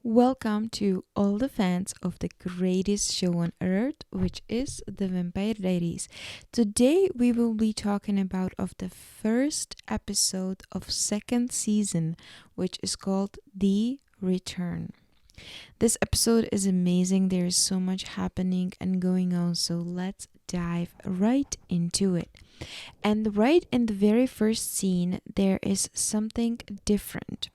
Welcome to all the fans of the greatest show on earth, which is The Vampire Diaries. Today we will be talking about of the first episode of second season, which is called The Return. This episode is amazing. There is so much happening and going on, so let's dive right into it. And right in the very first scene, there is something different.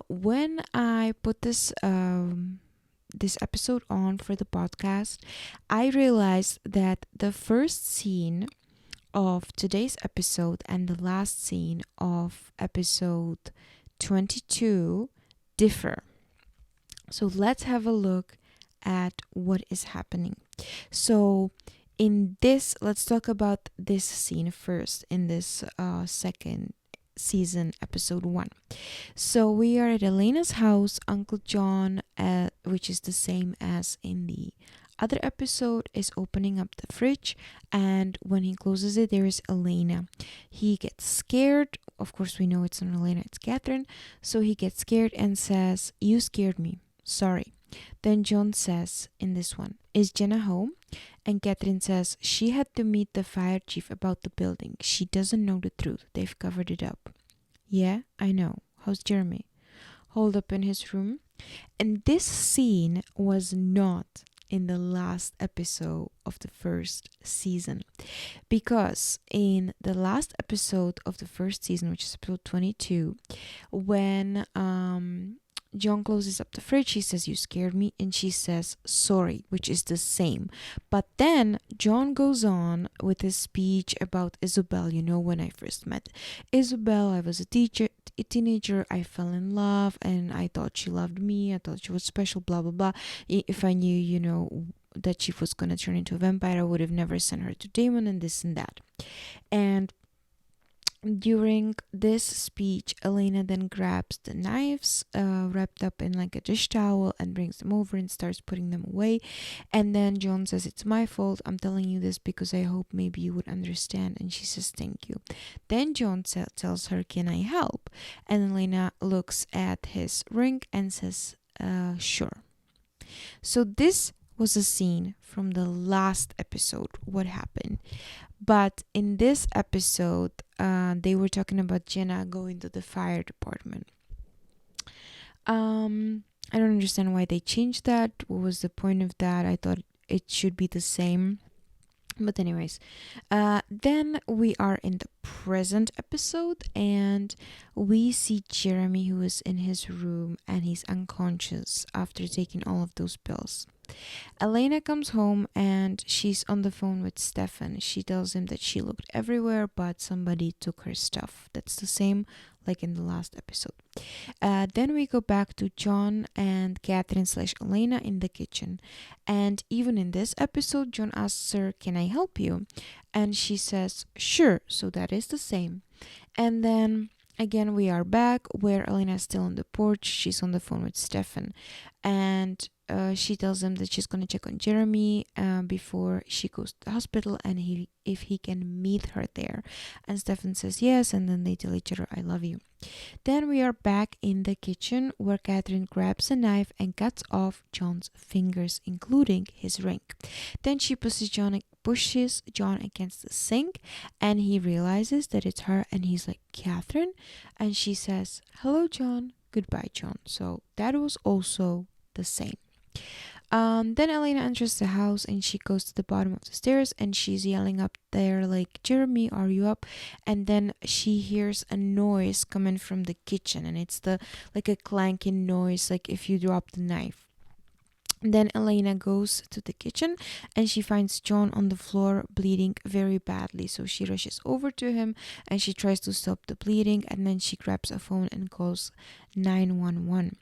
When I put this episode on for the podcast, I realized that the first scene of today's episode and the last scene of episode 22 differ. So let's have a look at what is happening. So in this, let's talk about this scene first in this second season, episode 1. So we are at Elena's house. Uncle John, which is the same as in the other episode, is opening up the fridge, and when he closes it, there is Elena. He gets scared. Of course, we know it's not Elena, it's Catherine. So he gets scared and says, "You scared me. Sorry." Then John says in this one, "Is Jenna home?" And Catherine says she had to meet the fire chief about the building. She doesn't know the truth. They've covered it up. Yeah, I know. How's Jeremy? Holed up in his room. And this scene was not in the last episode of the first season. Because in the last episode of the first season, which is episode 22, when John closes up the fridge, he says, "You scared me," and she says, "Sorry," which is the same. But then John goes on with his speech about Isabel. When I first met Isabel, I was a teenager, I fell in love, and I thought she loved me, I thought she was special, blah, blah, blah. If I knew, that she was going to turn into a vampire, I would have never sent her to Damon and this and that. And during this speech, Elena then grabs the knives wrapped up in like a dish towel and brings them over and starts putting them away. And then John says, "It's my fault. I'm telling you this because I hope maybe you would understand." And she says, "Thank you." Then John tells her, "Can I help?" And Elena looks at his ring and says, "Sure." So this was a scene from the last episode, what happened. But in this episode, they were talking about Jenna going to the fire department. I don't understand why they changed that. What was the point of that? I thought it should be the same. But anyways, then we are in the present episode, and we see Jeremy, who is in his room and he's unconscious after taking all of those pills. Elena comes home and she's on the phone with Stefan. She tells him that she looked everywhere, but somebody took her stuff. That's the same like in the last episode. Then we go back to John and Catherine / Elena in the kitchen. And even in this episode, John asks her, "Can I help you?" And she says, "Sure." So that is the same. And then again, we are back where Elena is still on the porch. She's on the phone with Stefan. And she tells him that she's going to check on Jeremy before she goes to the hospital, and if he can meet her there. And Stefan says yes, and then they tell each other, "I love you." Then we are back in the kitchen where Catherine grabs a knife and cuts off John's fingers, including his ring. Then she pushes John against the sink, and he realizes that it's her, and he's like, "Catherine?" And she says, "Hello, John. Goodbye, John." So that was also the same. Then Elena enters the house and she goes to the bottom of the stairs and she's yelling up there like, "Jeremy, are you up?" And then she hears a noise coming from the kitchen, and it's like a clanking noise, like if you drop the knife. Then Elena goes to the kitchen and she finds John on the floor bleeding very badly. So she rushes over to him and she tries to stop the bleeding, and then she grabs a phone and calls 911.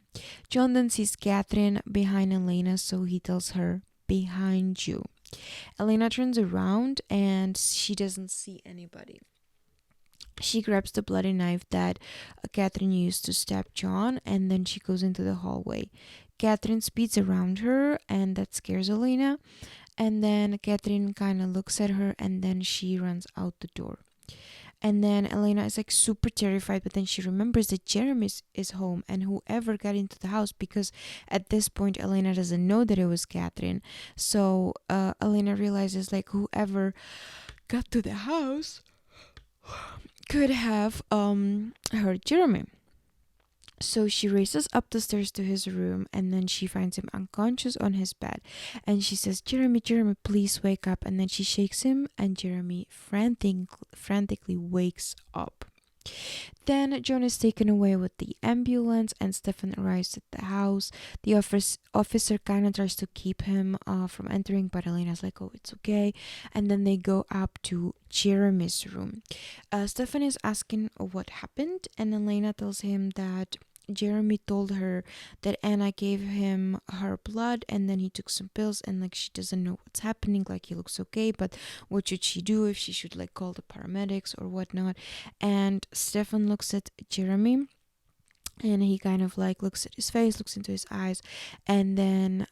John then sees Catherine behind Elena, so he tells her, "Behind you." Elena turns around and she doesn't see anybody. She grabs the bloody knife that Catherine used to stab John, and then she goes into the hallway. Catherine speeds around her, and that scares Elena. And then Catherine kind of looks at her, and then she runs out the door. And then Elena is like super terrified, but then she remembers that Jeremy is home and whoever got into the house, because at this point Elena doesn't know that it was Catherine. So Elena realizes like whoever got to the house could have hurt Jeremy. So she races up the stairs to his room and then she finds him unconscious on his bed. And she says, Jeremy, Jeremy, please wake up. And then she shakes him and Jeremy frantically wakes up. Then John is taken away with the ambulance and Stefan arrives at the house. The officer kind of tries to keep him from entering, but Elena's like, oh, it's okay. And then they go up to Jeremy's room. Stefan is asking what happened, and Elena tells him that Jeremy told her that Anna gave him her blood and then he took some pills and like she doesn't know what's happening, like he looks okay, but what should she do, if she should like call the paramedics or whatnot. And Stefan looks at Jeremy and he kind of like looks at his face, looks into his eyes, and then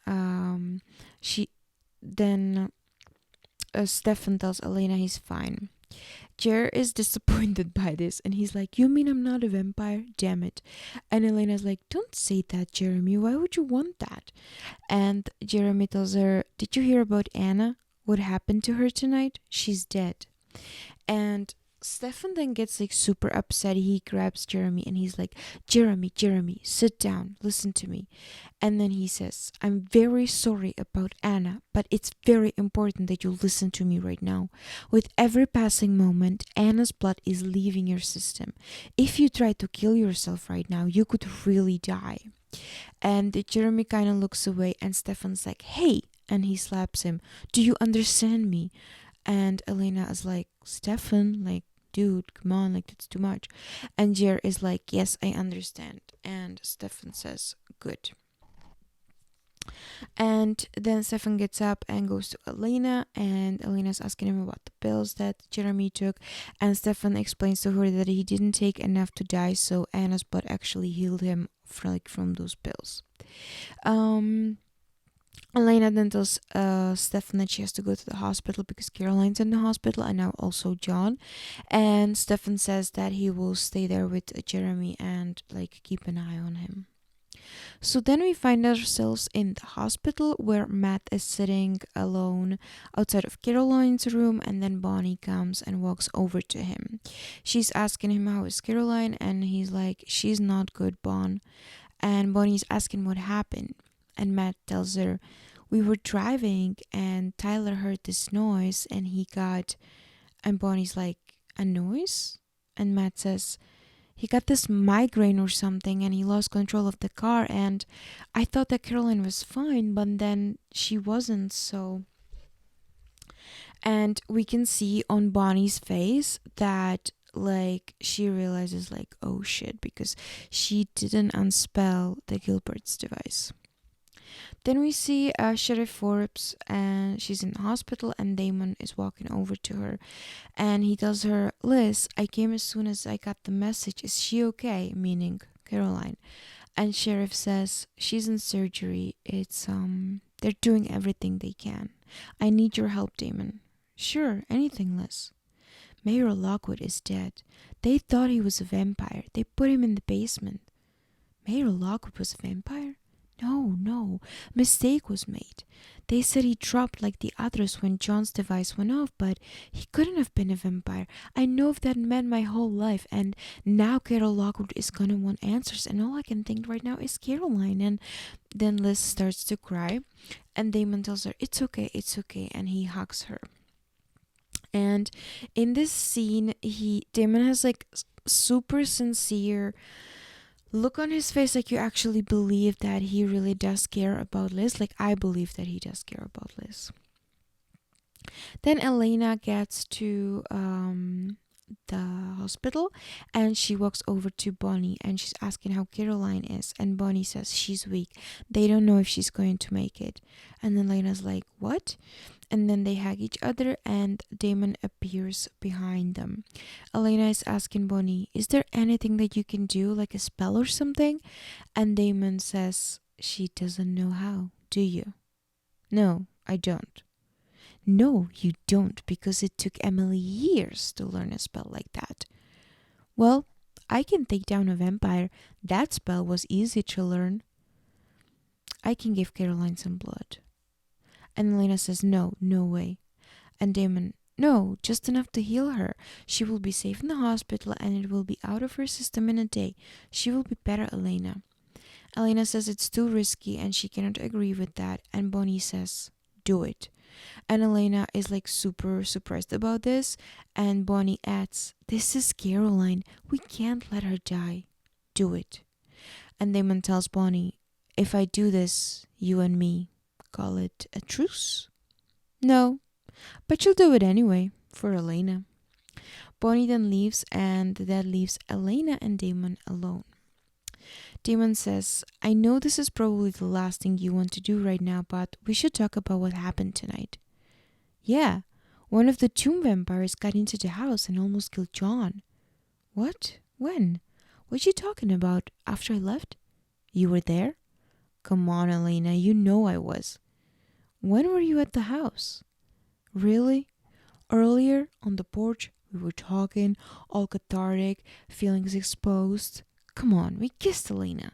Stefan tells Elena he's fine. Jer is disappointed by this and he's like, you mean I'm not a vampire? Damn it. And Elena's like, don't say that, Jeremy. Why would you want that? And Jeremy tells her, did you hear about Anna? What happened to her tonight? She's dead. And Stefan then gets like super upset. He grabs Jeremy and he's like, Jeremy, sit down, listen to me. And then he says, I'm very sorry about Anna, but it's very important that you listen to me right now. With every passing moment, Anna's blood is leaving your system. If you try to kill yourself right now, you could really die. And Jeremy kind of looks away and Stefan's like, hey, and he slaps him. Do you understand me? And Elena is like, Stefan, like, dude, come on, like, that's too much. And Jer is like, yes, I understand. And Stefan says, good. And then Stefan gets up and goes to Elena, and Elena's asking him about the pills that Jeremy took. And Stefan explains to her that he didn't take enough to die, so Anna's blood actually healed him from those pills. Elena then tells Stefan that she has to go to the hospital because Caroline's in the hospital and now also John. And Stefan says that he will stay there with Jeremy and like keep an eye on him. So then we find ourselves in the hospital where Matt is sitting alone outside of Caroline's room, and then Bonnie comes and walks over to him. She's asking him how is Caroline, and he's like, she's not good, Bon. And Bonnie's asking what happened, and Matt tells her, we were driving and Tyler heard this noise and and Bonnie's like, a noise? And Matt says, he got this migraine or something and he lost control of the car, and I thought that Caroline was fine, but then she wasn't, so. And we can see on Bonnie's face that like she realizes like, oh shit, because she didn't unspell the Gilbert's device. Then we see Sheriff Forbes, and she's in the hospital, and Damon is walking over to her, and he tells her, Liz, I came as soon as I got the message. Is she okay? Meaning Caroline. And Sheriff says, she's in surgery. They're doing everything they can. I need your help, Damon. Sure, anything, Liz. Mayor Lockwood is dead. They thought he was a vampire. They put him in the basement. Mayor Lockwood was a vampire? No, mistake was made. They said he dropped like the others when John's device went off, but he couldn't have been a vampire. I know of that man my whole life, and now Carol Lockwood is gonna want answers, and all I can think right now is Caroline. And then Liz starts to cry, and Damon tells her, it's okay, and he hugs her. And in this scene, Damon has like super sincere look on his face, like you actually believe that he really does care about Liz. Like I believe that he does care about Liz. Then Elena gets to the hospital and she walks over to Bonnie and she's asking how Caroline is, and Bonnie says she's weak. They don't know if she's going to make it. And then Elena's like, what? And then they hug each other and Damon appears behind them. Elena is asking Bonnie, is there anything that you can do, like a spell or something? And Damon says, she doesn't know how, do you? No, I don't. No, you don't, because it took Emily years to learn a spell like that. Well, I can take down a vampire. That spell was easy to learn. I can give Caroline some blood. And Elena says, no, no way. And Damon, no, just enough to heal her. She will be safe in the hospital and it will be out of her system in a day. She will be better, Elena. Elena says it's too risky and she cannot agree with that. And Bonnie says, do it. And Elena is like super surprised about this. And Bonnie adds, this is Caroline. We can't let her die. Do it. And Damon tells Bonnie, if I do this, you and me, call it a truce? No, but she'll do it anyway, for Elena. Bonnie then leaves, and that leaves Elena and Damon alone. Damon says, I know this is probably the last thing you want to do right now, but we should talk about what happened tonight. Yeah, one of the tomb vampires got into the house and almost killed John. What? When? What you talking about? After I left? You were there? Come on, Elena, you know I was. When were you at the house? Really? Earlier, on the porch, we were talking, all cathartic, feelings exposed. Come on, we kissed, Elena.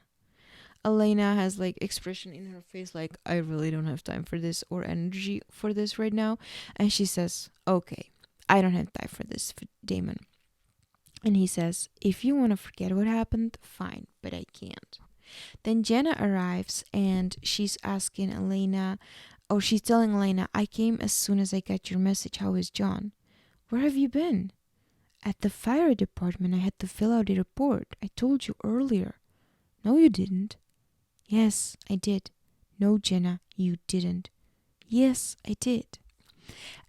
Elena has like expression in her face like, I really don't have time for this or energy for this right now. And she says, okay, I don't have time for this, Damon. And he says, if you want to forget what happened, fine, but I can't. Then Jenna arrives and she's asking Elena, or she's telling Elena, I came as soon as I got your message. How is John? Where have you been? At the fire department. I had to fill out a report. I told you earlier. No, you didn't. Yes, I did. No, Jenna, you didn't. Yes, I did.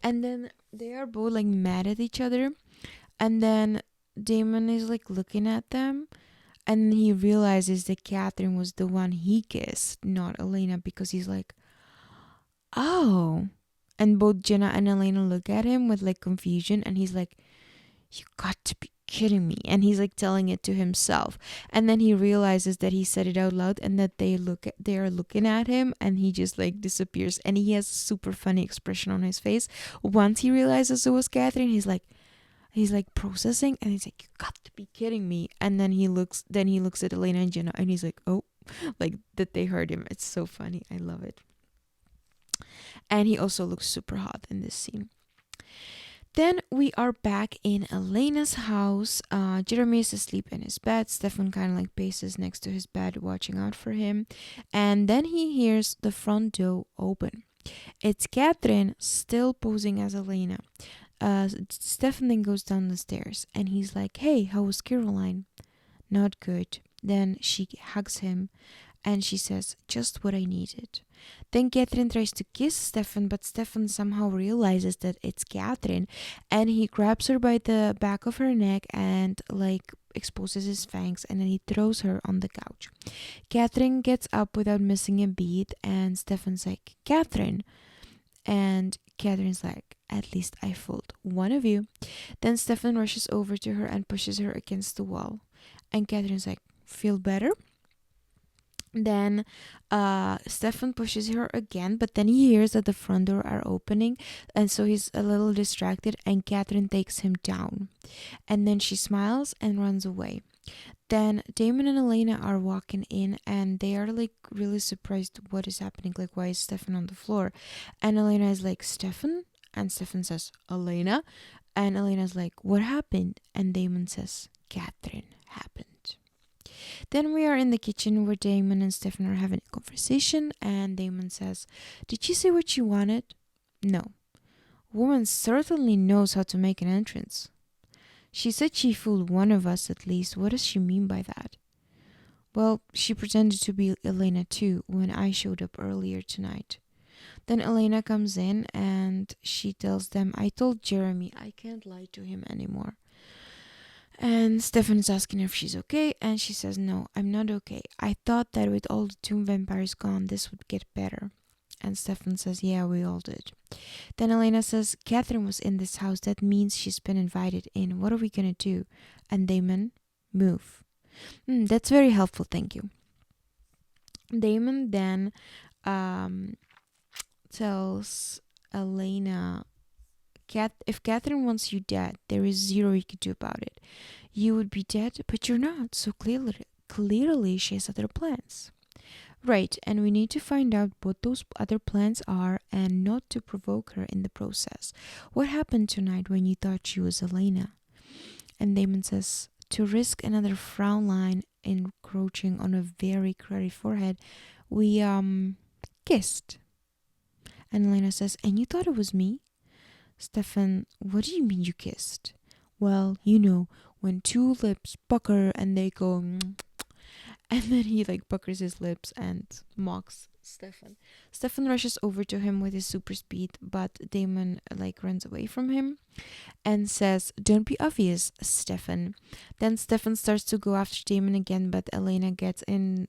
And then they are both like mad at each other. And then Damon is like looking at them. And he realizes that Catherine was the one he kissed, not Elena, because he's like, oh. And both Jenna and Elena look at him with like confusion. And he's like, you got to be kidding me. And he's like telling it to himself. And then he realizes that he said it out loud and that they are looking at him, and he just like disappears. And he has a super funny expression on his face. Once he realizes it was Catherine, he's like processing, and he's like, you got to be kidding me. And then he looks at Elena and Jenna, and he's like, oh, like that they heard him. It's so funny. I love it. And he also looks super hot in this scene. Then we are back in Elena's house. Jeremy is asleep in his bed. Stefan kind of like paces next to his bed, watching out for him. And then he hears the front door open. It's Catherine, still posing as Elena. Stefan then goes down the stairs, and he's like, hey, how was Caroline? Not good. Then she hugs him, and she says, just what I needed. Then Catherine tries to kiss Stefan, but Stefan somehow realizes that it's Catherine, and he grabs her by the back of her neck and like exposes his fangs, and then he throws her on the couch. Catherine gets up without missing a beat, and Stefan's like, Catherine. And Catherine's like, at least I fooled one of you. Then Stefan rushes over to her and pushes her against the wall. And Catherine's like, feel better? Then Stefan pushes her again, but then he hears that the front door are opening, and so he's a little distracted, and Catherine takes him down. And then she smiles and runs away. Then Damon and Elena are walking in, and they are like really surprised what is happening. Like, why is Stefan on the floor? And Elena is like, Stefan? And Stefan says, Elena? And Elena's like, what happened? And Damon says, Catherine happened. Then we are in the kitchen where Damon and Stefan are having a conversation, and Damon says, did you say what you wanted? No. Woman certainly knows how to make an entrance. She said she fooled one of us at least. What does she mean by that? Well, she pretended to be Elena too when I showed up earlier tonight. Then Elena comes in and she tells them, I told Jeremy I can't lie to him anymore. And Stefan is asking if she's okay, and she says, no, I'm not okay. I thought that with all the tomb vampires gone, this would get better. And Stefan says, yeah, we all did. Then Elena says, Catherine was in this house. That means she's been invited in. What are we going to do? And Damon, move. That's very helpful, thank you. Damon then tells Elena, if Catherine wants you dead, there is zero you could do about it. You would be dead, but you're not. So clearly she has other plans. Right, and we need to find out what those other plans are and not to provoke her in the process. What happened tonight when you thought she was Elena? And Damon says, to risk another frown line encroaching on a very cruddy forehead, we kissed. And Elena says, and you thought it was me? Stefan, what do you mean you kissed? Well, when two lips pucker and they go, and then he like puckers his lips and mocks Stefan. Stefan rushes over to him with his super speed, but Damon like runs away from him and says, don't be obvious, Stefan. Then Stefan starts to go after Damon again, but Elena gets in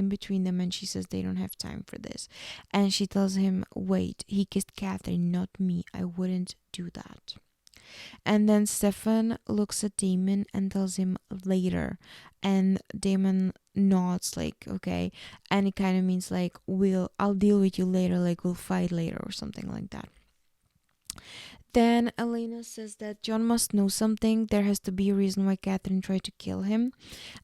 between them, and she says they don't have time for this. And she tells him, wait, he kissed Catherine, not me. I wouldn't do that. And then Stefan looks at Damon and tells him later. And Damon nods like, okay. And it kind of means like, I'll deal with you later, like we'll fight later or something like that. Then Elena says that John must know something. There has to be a reason why Catherine tried to kill him.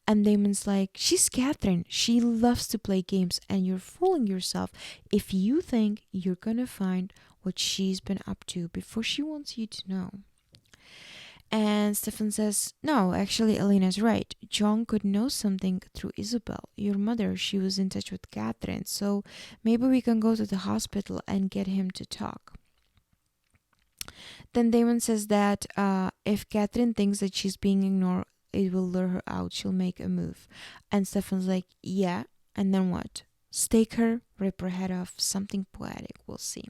And Damon's like, she's Catherine. She loves to play games, and you're fooling yourself if you think you're gonna find what she's been up to before she wants you to know. And Stefan says, no, actually, Elena's right. John could know something through Isabel, your mother. She was in touch with Catherine. So maybe we can go to the hospital and get him to talk. Then Damon says that if Catherine thinks that she's being ignored, it will lure her out. She'll make a move. And Stefan's like, yeah. And then what? Stake her, rip her head off, something poetic. We'll see.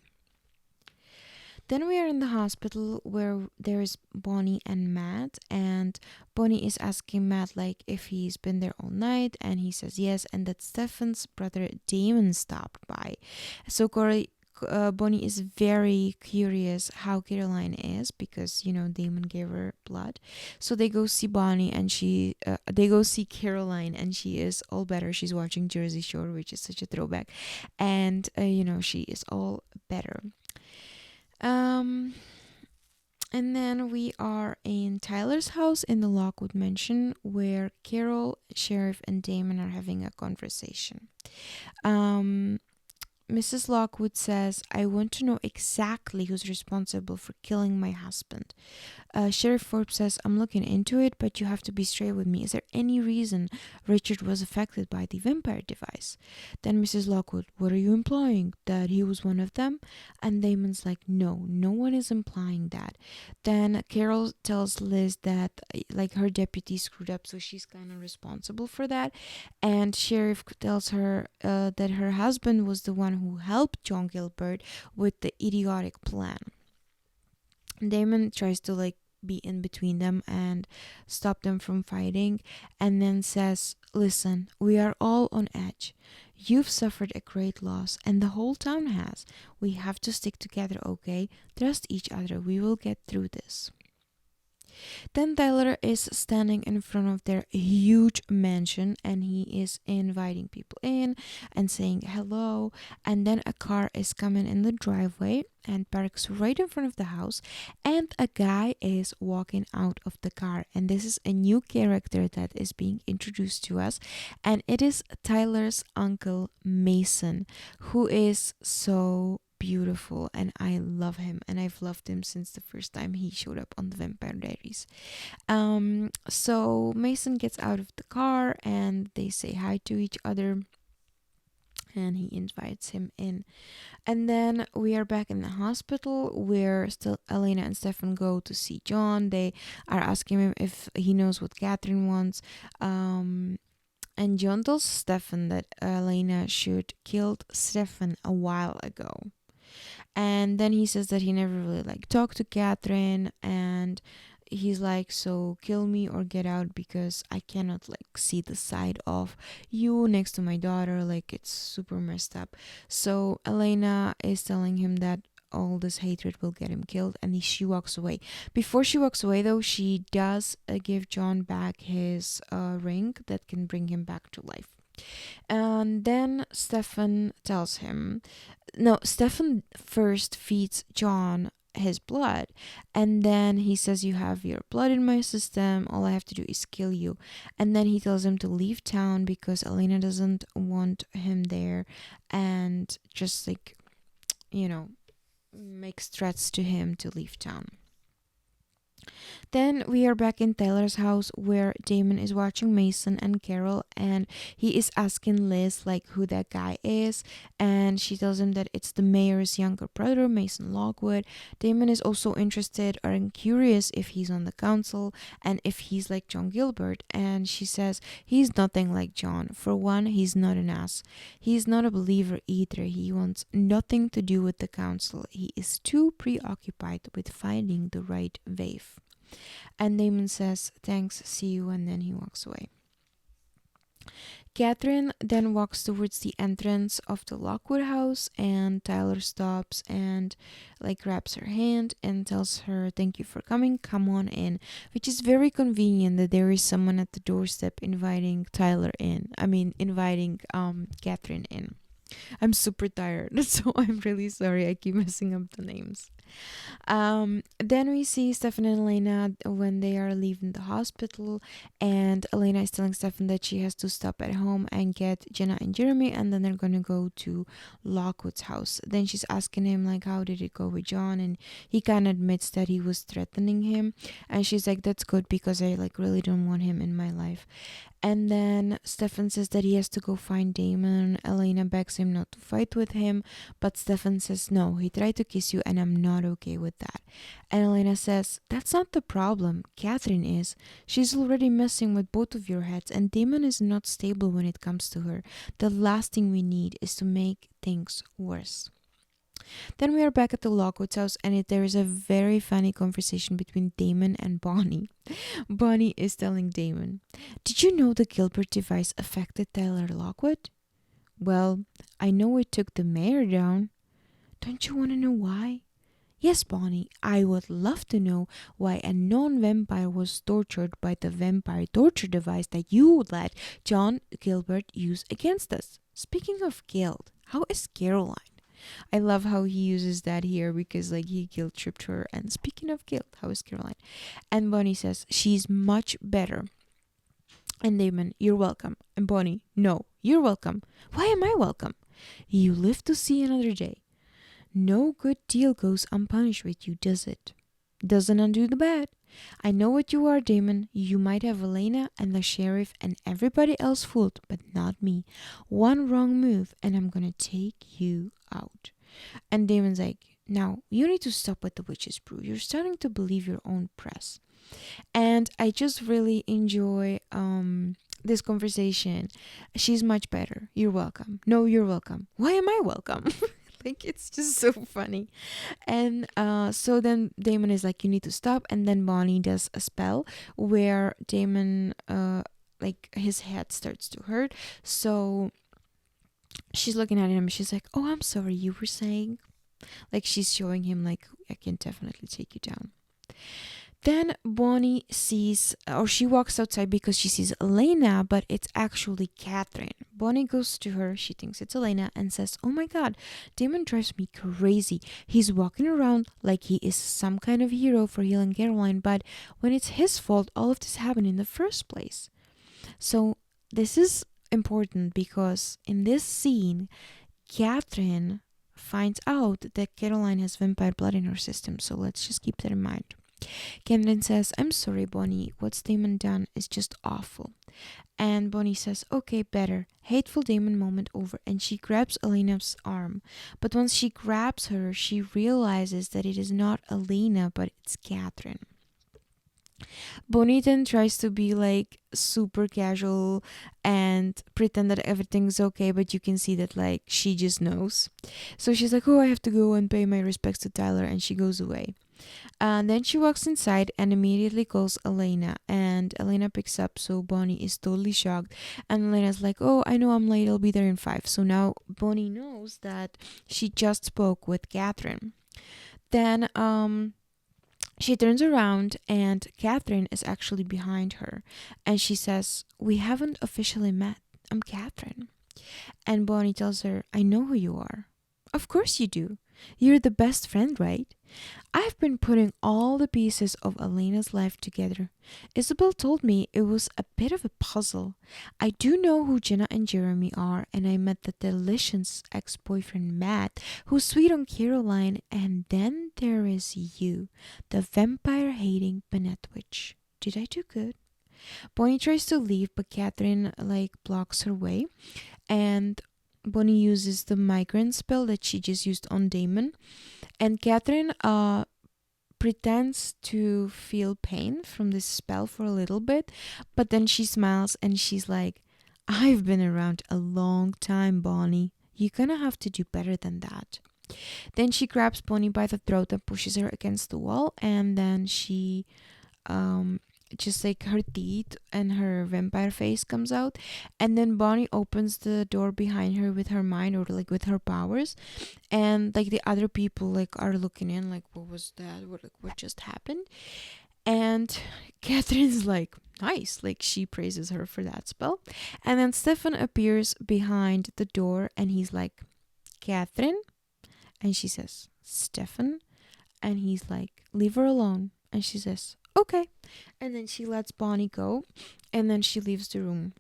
Then we are in the hospital where there is Bonnie and Matt, and Bonnie is asking Matt like if he's been there all night, and he says yes, and that Stefan's brother Damon stopped by. So Bonnie is very curious how Caroline is because Damon gave her blood. So they go see Bonnie and they go see Caroline, and she is all better. She's watching Jersey Shore, which is such a throwback, and she is all better. And then we are in Tyler's house in the Lockwood mansion where Carol, Sheriff, and Damon are having a conversation. Mrs. Lockwood says, I want to know exactly who's responsible for killing my husband. Sheriff Forbes says, I'm looking into it, but you have to be straight with me. Is there any reason Richard was affected by the vampire device? Then Mrs. Lockwood, what are you implying? That he was one of them? And Damon's like, no one is implying that. Then Carol tells Liz that like her deputy screwed up, so she's kind of responsible for that. And Sheriff tells her that her husband was the one who helped John Gilbert with the idiotic plan. Damon tries to like be in between them and stop them from fighting, and then says, listen, we are all on edge. You've suffered a great loss, and the whole town has. We have to stick together, okay? Trust each other. We will get through this. Then Tyler is standing in front of their huge mansion, and he is inviting people in and saying hello. And then a car is coming in the driveway and parks right in front of the house, and a guy is walking out of the car. And this is a new character that is being introduced to us, and it is Tyler's uncle Mason, who is so beautiful, and I love him, and I've loved him since the first time he showed up on the Vampire Diaries. So Mason gets out of the car and they say hi to each other, and he invites him in. And then we are back in the hospital where still Elena and Stefan go to see John. They are asking him if he knows what Catherine wants. And John tells Stefan that Elena should killed Stefan a while ago. And then he says that he never really talked to Catherine, and he's like, so kill me or get out, because I cannot see the side of you next to my daughter. It's super messed up. So Elena is telling him that all this hatred will get him killed, and she walks away. Before she walks away though, she does give John back his ring that can bring him back to life. And then Stefan tells him, no, Stefan first feeds John his blood, and then he says, you have your blood in my system, all I have to do is kill you. And then he tells him to leave town because Elena doesn't want him there, and just like, you know, makes threats to him to leave town. Then we are back in Taylor's house where Damon is watching Mason and Carol, and he is asking Liz like who that guy is, and she tells him that it's the mayor's younger brother, Mason Lockwood. Damon is also interested or curious if he's on the council and if he's like John Gilbert, and she says he's nothing like John. For one, he's not an ass. He's not a believer either. He wants nothing to do with the council. He is too preoccupied with finding the right wave. And Damon says, thanks, see you, and then he walks away. Catherine then walks towards the entrance of the Lockwood house, and Tyler stops and like grabs her hand and tells her, thank you for coming, come on in, which is very convenient that there is someone at the doorstep inviting Catherine in. I'm super tired, so I'm really sorry I keep messing up the names. Then we see Stefan and Elena when they are leaving the hospital, and Elena is telling Stefan that she has to stop at home and get Jenna and Jeremy, and then they're gonna go to Lockwood's house. Then she's asking him like, how did it go with John? And he kind of admits that he was threatening him, and she's like, that's good because I like really don't want him in my life. And then Stefan says that he has to go find Damon. Elena begs him not to fight with him, but Stefan says, no, he tried to kiss you and I'm not okay with that. And Elena says, that's not the problem. Catherine is. She's already messing with both of your heads, and Damon is not stable when it comes to her. The last thing we need is to make things worse. Then we are back at the Lockwood's house, and there is a very funny conversation between Damon and Bonnie. Bonnie is telling Damon, did you know the Gilbert device affected Tyler Lockwood? Well, I know it took the mayor down. Don't you want to know why? Yes, Bonnie, I would love to know why a non-vampire was tortured by the vampire torture device that you let John Gilbert use against us. Speaking of guilt, how is Caroline? I love how he uses that here because like he guilt tripped her. And speaking of guilt, how is Caroline? And Bonnie says she's much better. And Damon, you're welcome. And Bonnie, no, you're welcome. Why am I welcome? You live to see another day. No good deal goes unpunished with you, does it? Doesn't undo the bad. I know what you are, Damon. You might have Elena and the sheriff and everybody else fooled, but not me. One wrong move and I'm gonna take you out. And Damon's like, now you need to stop with the witch's brew. You're starting to believe your own press. And I just really enjoy this conversation. She's much better. You're welcome. No, you're welcome. Why am I welcome? Like it's just so funny. And so then Damon is like, you need to stop. And then Bonnie does a spell where Damon like his head starts to hurt. So she's looking at him, she's like, oh, I'm sorry, you were saying, like she's showing him like, I can definitely take you down. Then Bonnie sees, or she walks outside because she sees Elena, but it's actually Catherine. Bonnie goes to her, she thinks it's Elena, and says, oh my god, Damon drives me crazy. He's walking around like he is some kind of hero for healing Caroline, but when it's his fault, all of this happened in the first place. So this is important because in this scene, Catherine finds out that Caroline has vampire blood in her system, so let's just keep that in mind. Camden says, I'm sorry, Bonnie. What's Damon done is just awful. And Bonnie says, okay, better. Hateful Damon moment over. And she grabs Elena's arm. But once she grabs her, she realizes that it is not Elena, but it's Catherine. Bonnie then tries to be like super casual and pretend that everything's okay, but you can see that like she just knows. So she's like, oh, I have to go and pay my respects to Tyler, and she goes away. And then she walks inside and immediately calls Elena, and Elena picks up, so Bonnie is totally shocked. And Elena's like, oh, I know I'm late, I'll be there in 5. So now Bonnie knows that she just spoke with Catherine. Then she turns around and Catherine is actually behind her, and she says, we haven't officially met. I'm Catherine. And Bonnie tells her, I know who you are. Of course you do. You're the best friend, right? I've been putting all the pieces of Elena's life together. Isabel told me it was a bit of a puzzle. I do know who Jenna and Jeremy are, and I met the delicious ex boyfriend Matt, who's sweet on Caroline, and then there is you, the vampire hating Bennett witch. Did I do good? Bonnie tries to leave, but Catherine blocks her way, and Bonnie uses the migraine spell that she just used on Damon, and Catherine pretends to feel pain from this spell for a little bit, but then she smiles and she's like, I've been around a long time, Bonnie. You're gonna have to do better than that. Then she grabs Bonnie by the throat and pushes her against the wall, and then she just like her teeth and her vampire face comes out, and then Bonnie opens the door behind her with her mind, or like with her powers, and like the other people like are looking in like, what was that, what just happened? And Catherine's like, nice, like she praises her for that spell. And then Stefan appears behind the door and he's like, Catherine? And she says, Stefan? And he's like, leave her alone. And she says, okay. And then she lets Bonnie go, and then she leaves the room.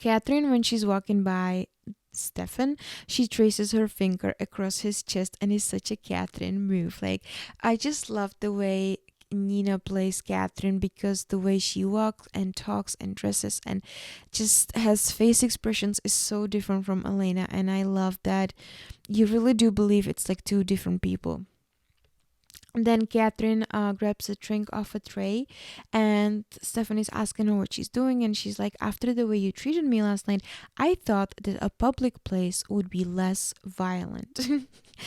Catherine, when she's walking by Stefan, she traces her finger across his chest, and it's such a Catherine move. Like, I just love the way Nina plays Catherine, because the way she walks and talks and dresses and just has face expressions is so different from Elena, and I love that you really do believe it's like two different people. Then Catherine grabs a drink off a tray, and Stephanie's asking her what she's doing, and she's like, after the way you treated me last night, I thought that a public place would be less violent.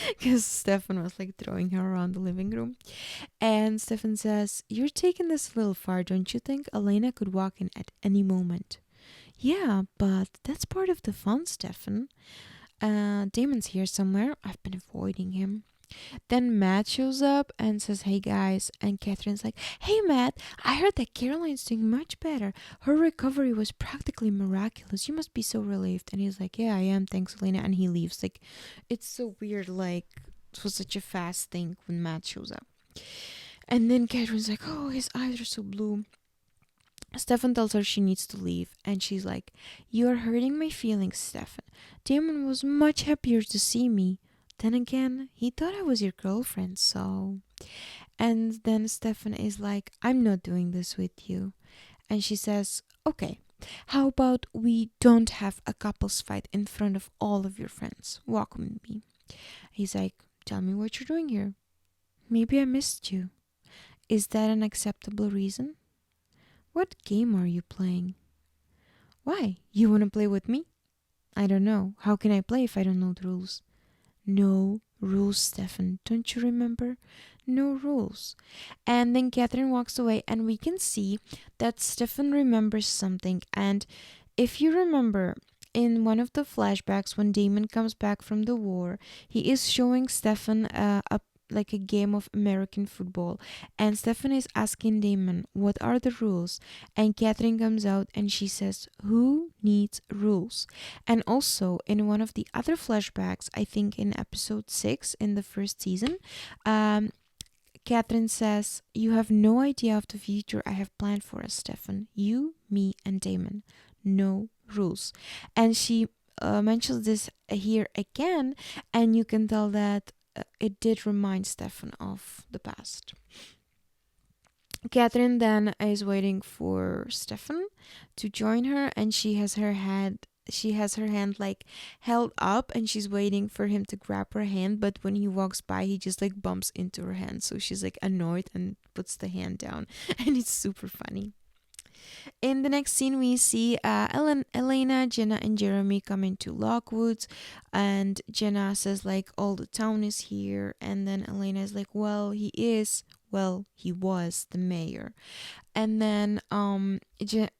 Because Stefan was like throwing her around the living room. And Stefan says, you're taking this a little far, don't you think? Elena could walk in at any moment. Yeah, but that's part of the fun, Stefan. Damon's here somewhere. I've been avoiding him. Then Matt shows up and says, hey guys. And Catherine's like, hey Matt, I heard that Caroline's doing much better. Her recovery was practically miraculous. You must be so relieved. And he's like, yeah, I am. Thanks, Elena. And he leaves. Like, it's so weird. Like, it was such a fast thing when Matt shows up. And then Catherine's like, oh, his eyes are so blue. Stefan tells her she needs to leave, and she's like, you are hurting my feelings, Stefan. Damon was much happier to see me. Then again, he thought I was your girlfriend, so. And then Stefan is like, I'm not doing this with you. And she says, okay, how about we don't have a couples fight in front of all of your friends? Walk with me. He's like, tell me what you're doing here. Maybe I missed you. Is that an acceptable reason? What game are you playing? Why? You want to play with me? I don't know. How can I play if I don't know the rules? No rules, Stefan. Don't you remember? No rules. And then Catherine walks away, and we can see that Stefan remembers something. And if you remember, in one of the flashbacks, when Damon comes back from the war, he is showing Stefan like a game of American football, and Stefan is asking Damon, what are the rules? And Catherine comes out and she says, who needs rules? And also in one of the other flashbacks, I think in episode 6 in the first season, Catherine says, you have no idea of the future I have planned for us, Stefan. You, me, and Damon. No rules. And she mentions this here again, and you can tell that it did remind Stefan of the past. Catherine then is waiting for Stefan to join her, and she has her hand like held up, and she's waiting for him to grab her hand, but when he walks by he just like bumps into her hand, so she's like annoyed and puts the hand down. And it's super funny. In the next scene, we see Elena, Jenna, and Jeremy come into Lockwoods, and Jenna says like all the town is here, and then Elena is like, well, he was the mayor. And then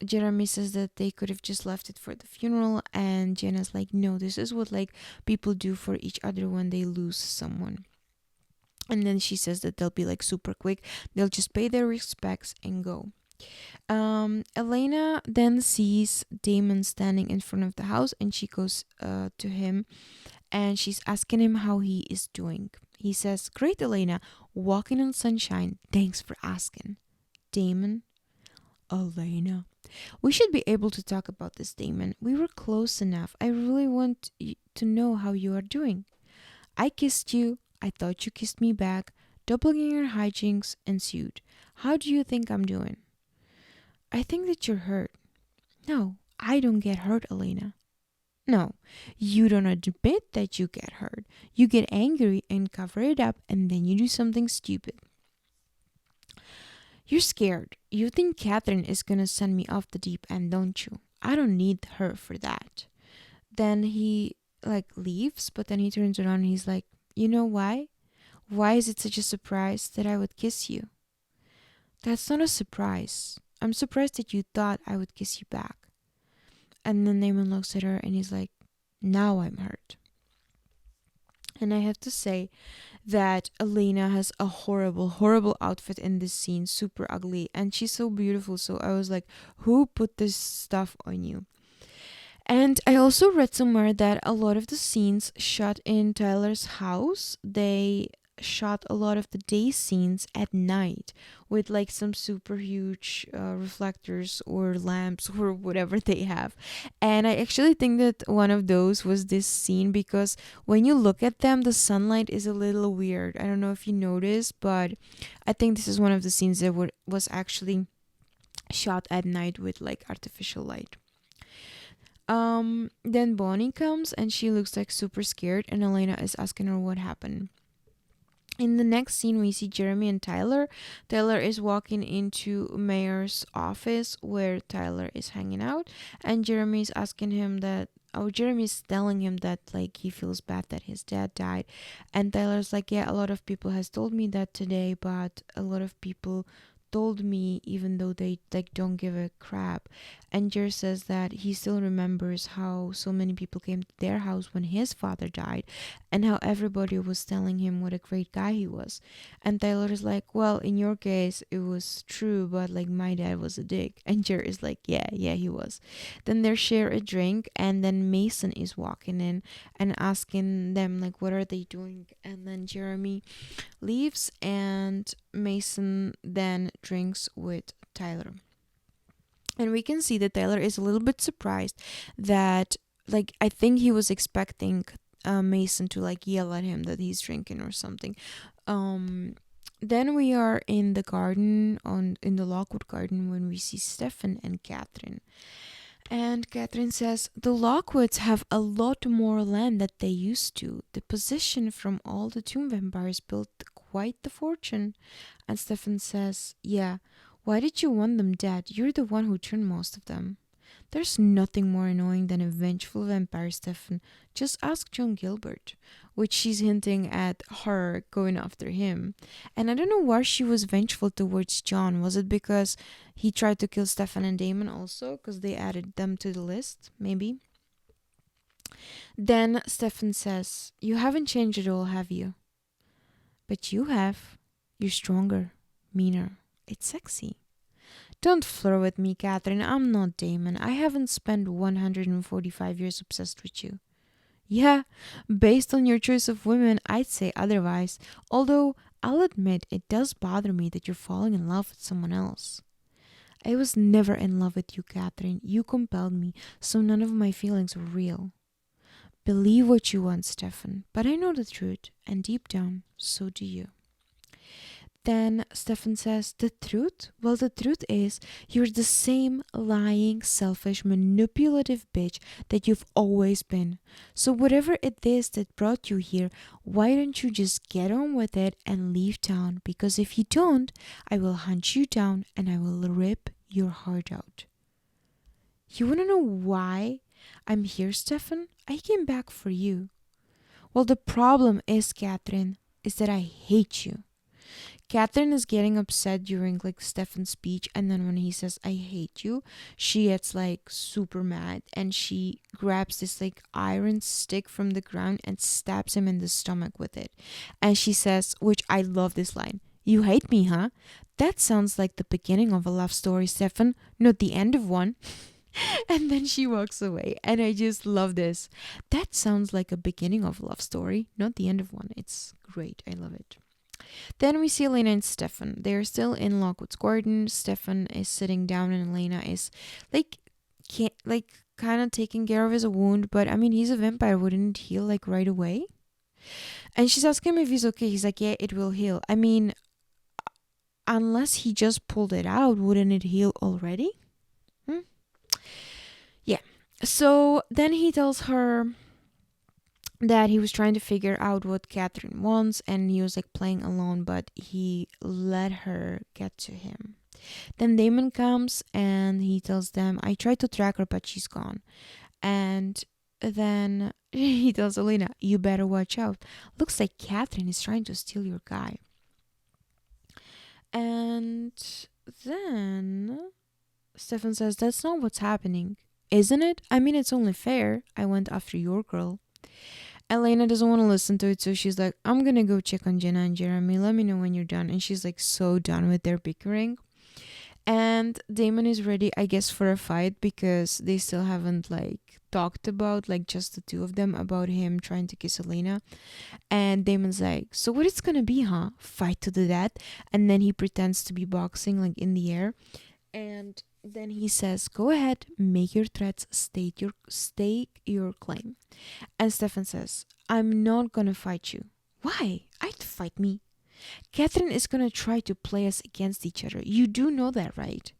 Jeremy says that they could have just left it for the funeral, and Jenna's like, no, this is what like people do for each other when they lose someone. And then she says that they'll be like super quick, they'll just pay their respects and go. Elena then sees Damon standing in front of the house, and she goes to him, and she's asking him how he is doing. He says, "Great, Elena, walking on sunshine. Thanks for asking." Damon, Elena. We should be able to talk about this, Damon. We were close enough. I really want to know how you are doing. I kissed you. I thought you kissed me back. Doppelganger hijinks ensued. How do you think I'm doing? I think that you're hurt. No, I don't get hurt, Elena. No, you don't admit that you get hurt. You get angry and cover it up, and then you do something stupid. You're scared. You think Catherine is gonna send me off the deep end, don't you? I don't need her for that. Then he leaves, but then he turns around and he's like, "You know why? Why is it such a surprise that I would kiss you?" "That's not a surprise. I'm surprised that you thought I would kiss you back." And then Naaman looks at her and he's like, "Now I'm hurt." And I have to say that Elena has a horrible, horrible outfit in this scene, super ugly, and she's so beautiful. So I was like, who put this stuff on you? And I also read somewhere that a lot of the scenes shot in Tyler's house, they shot a lot of the day scenes at night with some super huge reflectors or lamps or whatever they have. And I actually think that one of those was this scene, because when you look at them, the sunlight is a little weird. I don't know if you noticed, but I think this is one of the scenes that was actually shot at night with artificial light. Then Bonnie comes and she looks super scared, and Elena is asking her what happened. In the next scene, we see Jeremy and Tyler. Tyler is walking into Mayor's office where Tyler is hanging out, and Jeremy is asking him that. Oh, Jeremy is telling him that he feels bad that his dad died, and Tyler's like, "Yeah, a lot of people has told me that today, but a lot of people told me even though they don't give a crap." And Jer says that he still remembers how so many people came to their house when his father died, and how everybody was telling him what a great guy he was. And Tyler is like, "Well, in your case it was true, but my dad was a dick." And Jer is like, yeah, he was. Then they share a drink, and then Mason is walking in and asking them what are they doing. And then Jeremy leaves, and Mason then drinks with Tyler. And we can see that Tyler is a little bit surprised that, I think he was expecting Mason to yell at him that he's drinking or something. Then we are in the garden, in the Lockwood garden, when we see Stefan and Catherine. And Catherine says, "The Lockwoods have a lot more land than they used to. The possession from all the tomb vampires built quite the fortune." And Stefan says, "Yeah, why did you want them dead? You're the one who turned most of them." "There's nothing more annoying than a vengeful vampire, Stefan. Just ask John Gilbert," which she's hinting at her going after him. And I don't know why she was vengeful towards John. Was it because he tried to kill Stefan and Damon also? Because they added them to the list, maybe? Then Stefan says, "You haven't changed at all, have you?" "But you have. You're stronger, meaner. It's sexy." "Don't flirt with me, Catherine. I'm not Damon. I haven't spent 145 years obsessed with you." "Yeah, based on your choice of women, I'd say otherwise. Although, I'll admit, it does bother me that you're falling in love with someone else." "I was never in love with you, Catherine. You compelled me, so none of my feelings were real." "Believe what you want, Stefan, but I know the truth, and deep down, so do you." Then Stefan says, "The truth? Well, the truth is, you're the same lying, selfish, manipulative bitch that you've always been. So whatever it is that brought you here, why don't you just get on with it and leave town? Because if you don't, I will hunt you down and I will rip your heart out." "You wanna know why I'm here, Stefan? I came back for you." "Well, the problem is, Catherine, is that I hate you." Catherine is getting upset during Stefan's speech, and then when he says "I hate you," she gets super mad, and she grabs this iron stick from the ground and stabs him in the stomach with it. And she says, which I love this line, You hate me, huh? That sounds like the beginning of a love story, Stefan, not the end of one. And then she walks away. And I just love this. That sounds like a beginning of a love story, not the end of one. It's great. I love it. Then we see Elena and Stefan. They're still in Lockwood's garden. Stefan is sitting down and Elena is like can't like kind of taking care of his wound, but I mean he's a vampire, wouldn't it heal like right away? And she's asking him if he's okay. He's like, yeah, it will heal. I mean, unless he just pulled it out, wouldn't it heal already? Hmm? Yeah. So then he tells her that he was trying to figure out what Catherine wants and he was like playing alone, but he let her get to him. Then Damon comes and he tells them, I tried to track her, but she's gone. And then he tells Elena, you better watch out. Looks like Catherine is trying to steal your guy. And then Stefan says, that's not what's happening, isn't it? I mean, it's only fair. I went after your girl. Elena doesn't want to listen to it, so she's like, I'm gonna go check on Jenna and Jeremy. Let me know when you're done. And she's like so done with their bickering. And Damon is ready, I guess, for a fight because they still haven't like talked about like just the two of them about him trying to kiss Elena. And Damon's like, so what it's gonna be, huh? Fight to the death? And then he pretends to be boxing like in the air. And then he says, go ahead, make your threats, stake your claim. And Stefan says, I'm not gonna fight you. Why? I'd fight me. Catherine is gonna try to play us against each other. You do know that, right?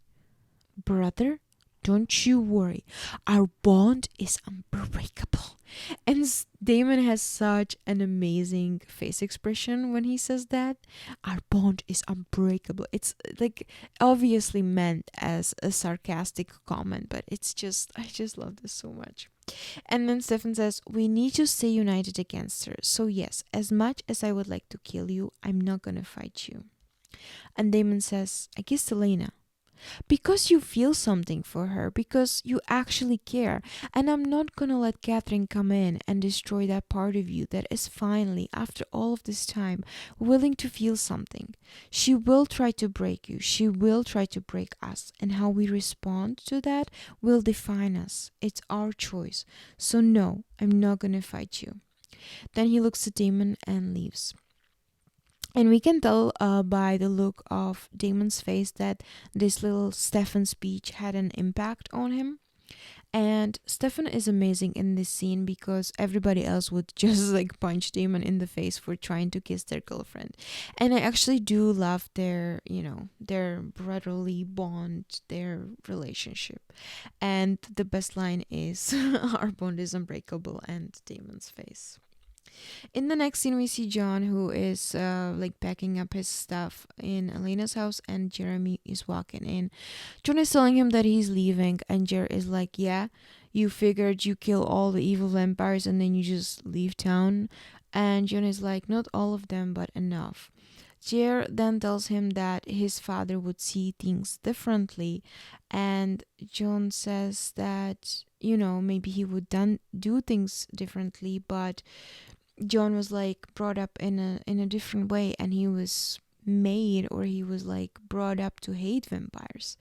Brother, don't you worry. Our bond is unbreakable. And Damon has such an amazing face expression when he says that. Our bond is unbreakable. It's like obviously meant as a sarcastic comment, but it's just, I just love this so much. And then Stefan says, we need to stay united against her. So yes, as much as I would like to kill you, I'm not gonna fight you. And Damon says, I kissed Elena. Because you feel something for her, because you actually care. And I'm not gonna let Catherine come in and destroy that part of you that is finally, after all of this time, willing to feel something. She will try to break you. She will try to break us. And how we respond to that will define us. It's our choice. So no, I'm not gonna fight you. Then he looks at Damon and leaves. And we can tell by the look of Damon's face that this little Stefan speech had an impact on him. And Stefan is amazing in this scene because everybody else would just like punch Damon in the face for trying to kiss their girlfriend. And I actually do love their, their brotherly bond, their relationship. And the best line is, our bond is unbreakable, and Damon's face. In the next scene, we see John, who is like packing up his stuff in Elena's house, and Jeremy is walking in. John is telling him that he's leaving, and Jer is like, yeah, you figured you kill all the evil vampires and then you just leave town. And John is like, not all of them, but enough. Jer then tells him that his father would see things differently, and John says that, maybe he would do things differently, but John was like brought up in a different way, and he was made, or he was like brought up to hate vampires.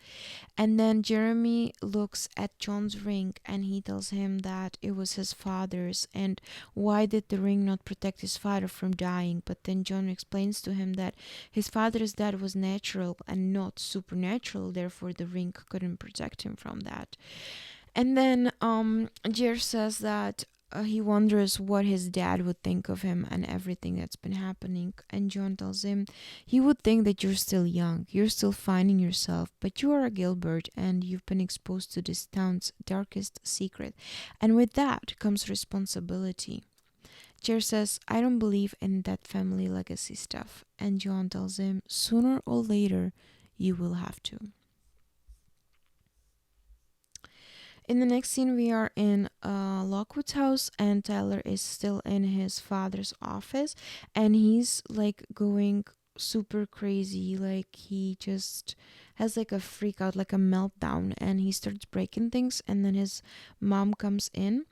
And then Jeremy looks at John's ring and he tells him that it was his father's, and why did the ring not protect his father from dying? But then John explains to him that his father's death was natural and not supernatural, therefore the ring couldn't protect him from that. And then Jer says that he wonders what his dad would think of him and everything that's been happening. And John tells him he would think that you're still young, you're still finding yourself, but you are a Gilbert and you've been exposed to this town's darkest secret. And with that comes responsibility. Jer says, I don't believe in that family legacy stuff. And John tells him, sooner or later, you will have to. In the next scene, we are in Lockwood's house, and Tyler is still in his father's office, and he's like going super crazy. Like he just has like a freak out, like a meltdown, and he starts breaking things. And then his mom comes in,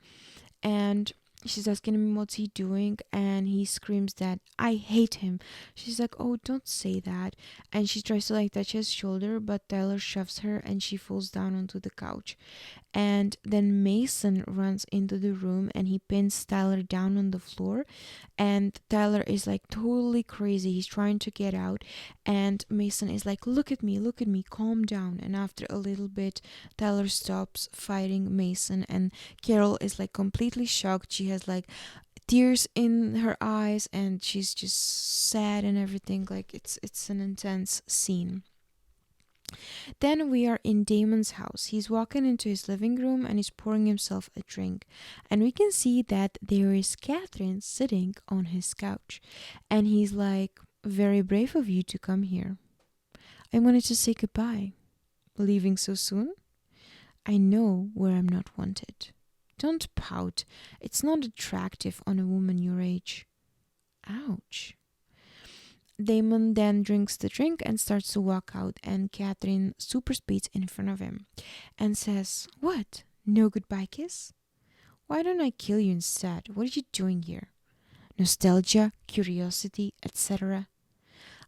and she's asking him what's he doing, and he screams that I hate him. She's like, oh, don't say that. And she tries to like touch his shoulder, but Tyler shoves her and she falls down onto the couch. And then Mason runs into the room and he pins Tyler down on the floor. And Tyler is like totally crazy. He's trying to get out. And Mason is like, look at me, calm down. And after a little bit, Tyler stops fighting Mason. And Carol is like completely shocked. She has like tears in her eyes and she's just sad and everything. Like it's an intense scene. Then we are in Damon's house. He's walking into his living room and he's pouring himself a drink. And we can see that there is Catherine sitting on his couch. And he's like, very brave of you to come here. I wanted to say goodbye. Leaving so soon? I know where I'm not wanted. Don't pout. It's not attractive on a woman your age. Ouch. Damon then drinks the drink and starts to walk out, and Catherine super speeds in front of him and says, what? No goodbye kiss? Why don't I kill you instead? What are you doing here? Nostalgia, curiosity, etc.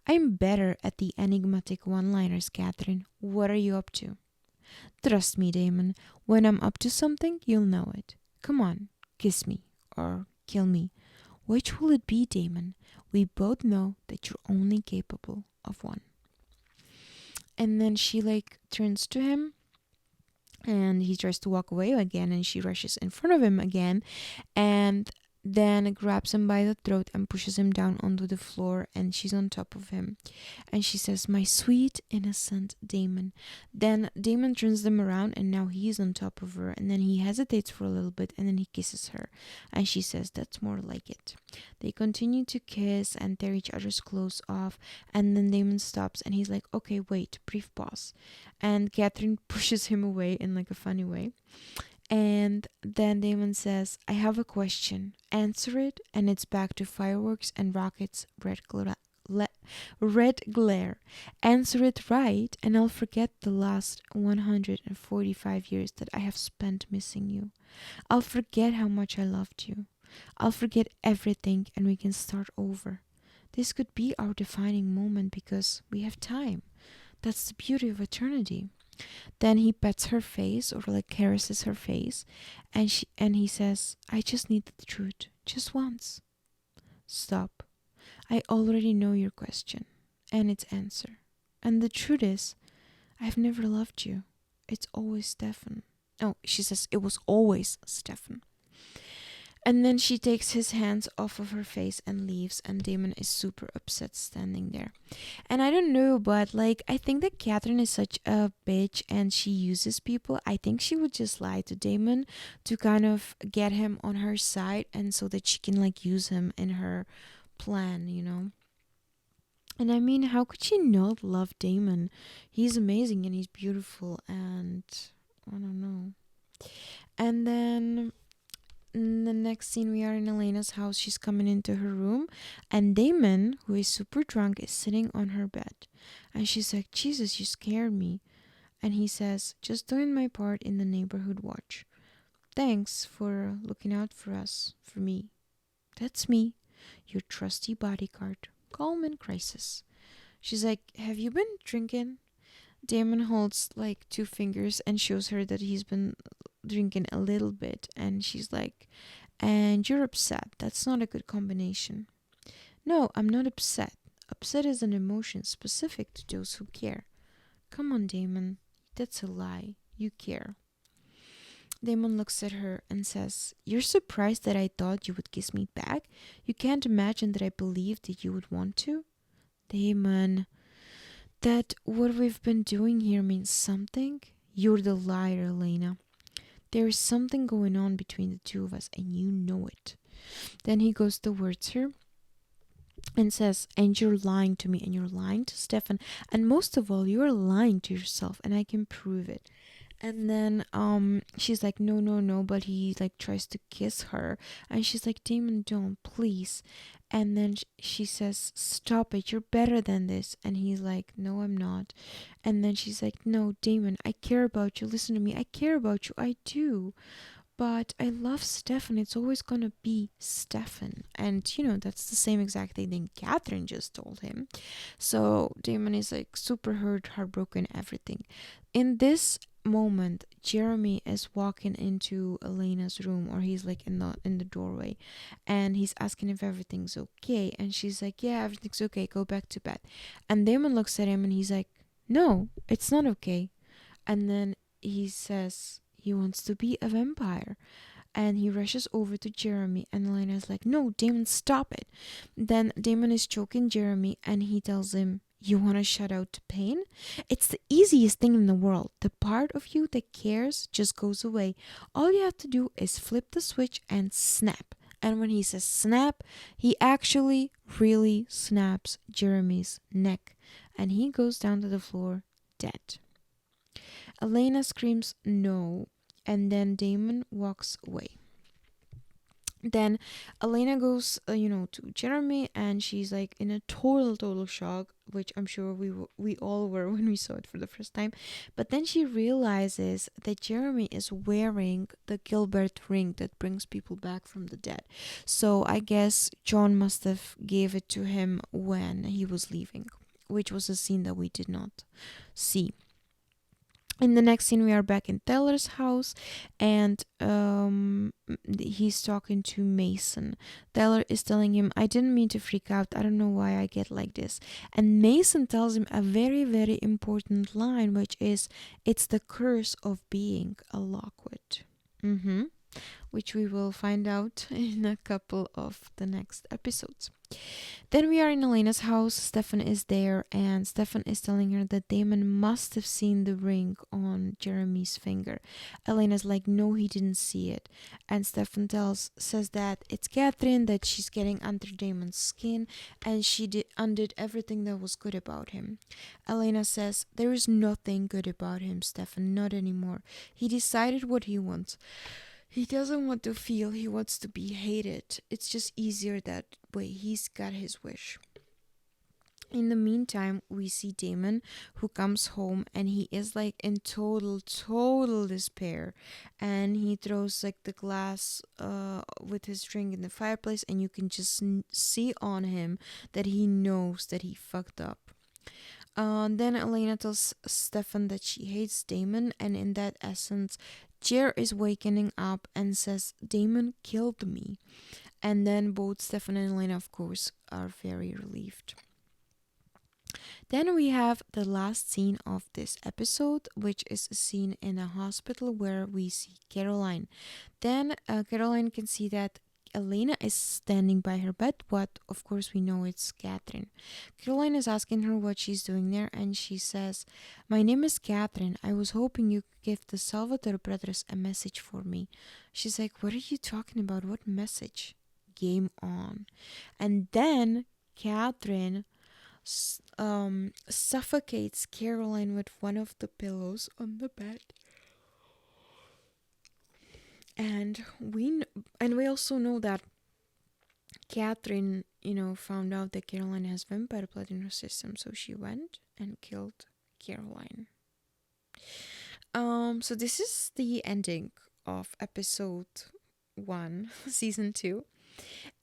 I'm better at the enigmatic one-liners, Catherine. What are you up to? Trust me, Damon. When I'm up to something, you'll know it. Come on, kiss me or kill me. Which will it be, Damon? We both know that you're only capable of one. And then she like turns to him and he tries to walk away again and she rushes in front of him again and then grabs him by the throat and pushes him down onto the floor, and she's on top of him. And she says, my sweet, innocent Damon. Then Damon turns them around and now he's on top of her, and then he hesitates for a little bit and then he kisses her. And she says, that's more like it. They continue to kiss and tear each other's clothes off, and then Damon stops and he's like, okay, wait, brief pause. And Catherine pushes him away in like a funny way. And then Damon says, I have a question. Answer it, and it's back to fireworks and rockets, red glare. Answer it right, and I'll forget the last 145 years that I have spent missing you. I'll forget how much I loved you. I'll forget everything, and we can start over. This could be our defining moment because we have time. That's the beauty of eternity. Then he pets her face or like caresses her face, and he says, I just need the truth, just once. Stop. I already know your question and its answer. And the truth is, I've never loved you. It's always Stefan. Oh, she says it was always Stefan. And then she takes his hands off of her face and leaves, and Damon is super upset standing there. And I don't know, but like, I think that Catherine is such a bitch and she uses people. I think she would just lie to Damon to kind of get him on her side and so that she can like use him in her plan, you know? And I mean, how could she not love Damon? He's amazing and he's beautiful, and I don't know. And then in the next scene, we are in Elena's house. She's coming into her room, and Damon, who is super drunk, is sitting on her bed. And she's like, Jesus, you scared me. And he says, just doing my part in the neighborhood watch. Thanks for looking out for us, for me. That's me, your trusty bodyguard, calm in crisis. She's like, have you been drinking? Damon holds like two fingers and shows her that he's been drinking a little bit, and she's like, and you're upset. That's not a good combination. No, I'm not upset. Upset is an emotion specific to those who care. Come on, Damon. That's a lie. You care. Damon looks at her and says, you're surprised that I thought you would kiss me back? You can't imagine that I believed that you would want to? Damon, that what we've been doing here means something? You're the liar, Elena. There is something going on between the two of us, and you know it. Then he goes towards her and says, and you're lying to me, and you're lying to Stefan, and most of all, you're lying to yourself, and I can prove it. And then she's like, no, no, no, but he like tries to kiss her, and she's like, Damon, don't, please. And then she says, stop it, you're better than this. And he's like, no, I'm not. And then she's like, no, Damon, I care about you, listen to me, I care about you, I do. But I love Stefan. It's always gonna be Stefan. And that's the same exact thing that Catherine just told him. So Damon is like super hurt, heartbroken, everything. In this moment, Jeremy is walking into Elena's room, or he's like in the doorway, and he's asking if everything's okay. And she's like, yeah, everything's okay, go back to bed. And Damon looks at him and he's like, no, it's not okay. And then he says he wants to be a vampire. And he rushes over to Jeremy, and Elena's like, no, Damon, stop it. Then Damon is choking Jeremy, and he tells him, you want to shut out the pain? It's the easiest thing in the world. The part of you that cares just goes away. All you have to do is flip the switch and snap. And when he says snap, he actually really snaps Jeremy's neck, and he goes down to the floor dead. Elena screams no, and then Damon walks away. Then Elena goes, to Jeremy, and she's like in a total shock, which I'm sure we all were when we saw it for the first time. But then she realizes that Jeremy is wearing the Gilbert ring that brings people back from the dead. So I guess John must have gave it to him when he was leaving, which was a scene that we did not see. In the next scene, we are back in Taylor's house, and he's talking to Mason. Taylor is telling him, I didn't mean to freak out. I don't know why I get like this. And Mason tells him a very, very important line, which is, it's the curse of being a Lockwood. Which we will find out in a couple of the next episodes. Then we are in Elena's house. Stefan is there, and Stefan is telling her that Damon must have seen the ring on Jeremy's finger. Elena's like, no, he didn't see it. And Stefan says that it's Catherine, that she's getting under Damon's skin, and she undid everything that was good about him. Elena says, there is nothing good about him, Stefan, not anymore. He decided what he wants. He doesn't want to feel, he wants to be hated. It's just easier that way. He's got his wish. In the meantime, we see Damon, who comes home, and he is like in total despair. And he throws like the glass with his drink in the fireplace, and you can just see on him that he knows that he fucked up. Then Elena tells Stefan that she hates Damon, and in that essence, Jer is wakening up and says, Damon killed me. And then both Stefan and Elena, of course, are very relieved. Then we have the last scene of this episode, which is a scene in a hospital where we see Caroline. Then Caroline can see that Elena is standing by her bed, but of course we know it's Catherine. Caroline is asking her what she's doing there, and she says, my name is Catherine. I was hoping you could give the Salvatore brothers a message for me. She's like, what are you talking about? What message? Game on. And then Catherine suffocates Caroline with one of the pillows on the bed. And we also know that Catherine, found out that Caroline has vampire blood in her system, so she went and killed Caroline. So this is the ending of episode 1, season 2.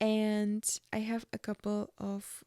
And I have a couple of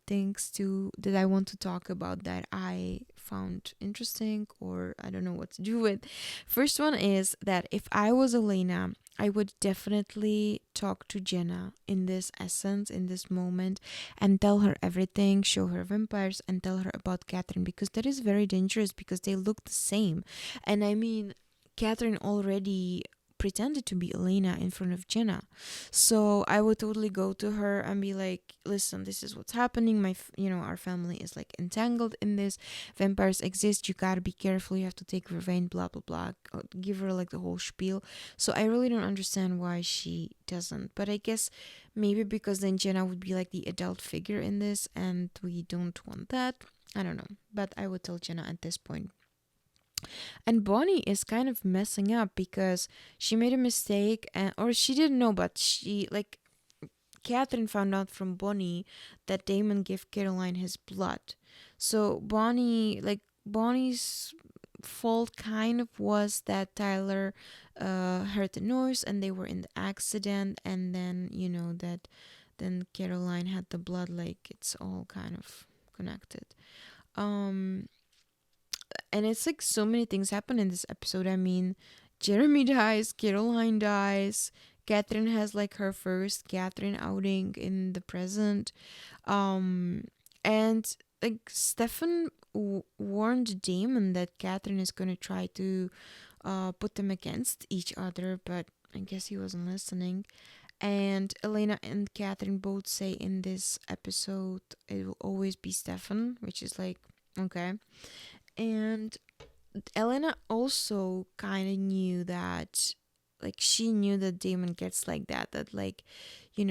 things that I want to talk about that I found interesting, or I don't know what to do with. First one is that if I was Elena, I would definitely talk to Jenna in this essence, in this moment, and tell her everything, show her vampires, and tell her about Catherine, because that is very dangerous, because they look the same. And I mean, Catherine already pretended to be Elena in front of Jenna. So I would totally go to her and be like, listen, this is what's happening. Our family is like entangled in this. Vampires exist. You gotta be careful. You have to take revenge, blah, blah, blah. Give her like the whole spiel. So I really don't understand why she doesn't. But I guess maybe because then Jenna would be like the adult figure in this, and we don't want that. I don't know. But I would tell Jenna at this point. And Bonnie is kind of messing up because she made a mistake, or she didn't know, but Catherine found out from Bonnie that Damon gave Caroline his blood. So Bonnie's fault kind of was that Tyler heard the noise and they were in the accident, and then that then Caroline had the blood, like it's all kind of connected. Um and it's like so many things happen in this episode. I mean, Jeremy dies, Caroline dies, Catherine has like her first Catherine outing in the present. Um, and like Stefan warned Damon that Catherine is gonna try to put them against each other, but I guess he wasn't listening. And Elena and Catherine both say in this episode it will always be Stefan, which is like okay. And Elena also kind of knew that, like she knew that Damon gets like that, that like, he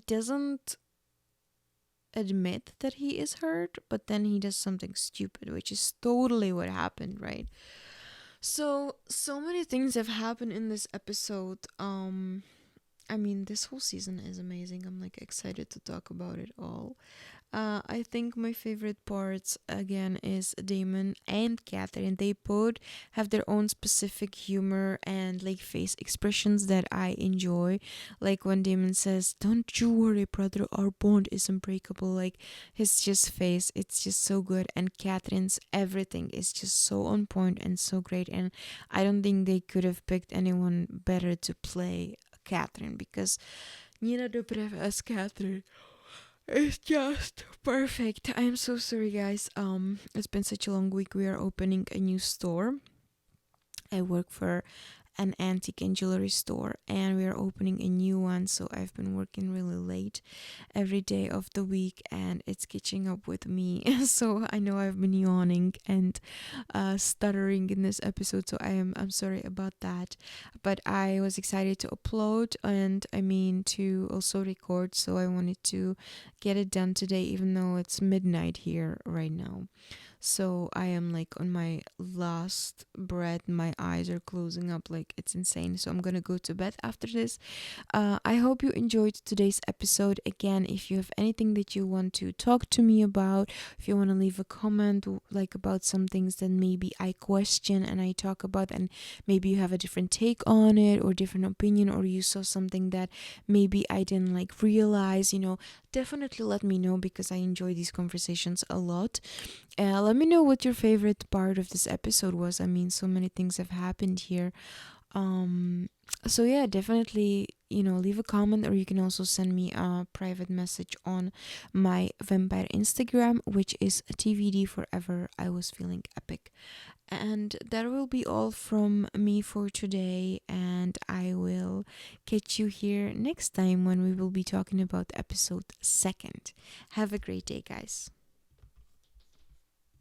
doesn't admit that he is hurt, but then he does something stupid, which is totally what happened, right? So many things have happened in this episode. I mean, this whole season is amazing. I'm like excited to talk about it all. I think my favorite parts again is Damon and Catherine. They both have their own specific humor and like face expressions that I enjoy. Like when Damon says, "Don't you worry, brother, our bond is unbreakable." Like his just face, it's just so good. And Catherine's everything is just so on point and so great. And I don't think they could have picked anyone better to play Catherine, because Nina Dobrev as Catherine, it's just perfect. I'm so sorry, guys. It's been such a long week. We are opening a new store. I work for an antique and jewelry store, and we are opening a new one, so I've been working really late every day of the week, and it's catching up with me. So I know I've been yawning and stuttering in this episode, so I'm sorry about that. But I was excited to upload, and I mean to also record, so I wanted to get it done today, even though it's midnight here right now. So I am like on my last breath. My eyes are closing up like it's insane. So I'm gonna go to bed after this. I hope you enjoyed today's episode. Again, if you have anything that you want to talk to me about, if you want to leave a comment like about some things that maybe I question and I talk about, and maybe you have a different take on it or different opinion, or you saw something that maybe I didn't like realize, definitely let me know, because I enjoy these conversations a lot. Let me know what your favorite part of this episode was. I mean, so many things have happened here. So yeah, definitely, leave a comment, or you can also send me a private message on my vampire Instagram, which is TVD forever. I was feeling epic. And that will be all from me for today, and I will catch you here next time when we will be talking about episode 2nd. Have a great day, guys.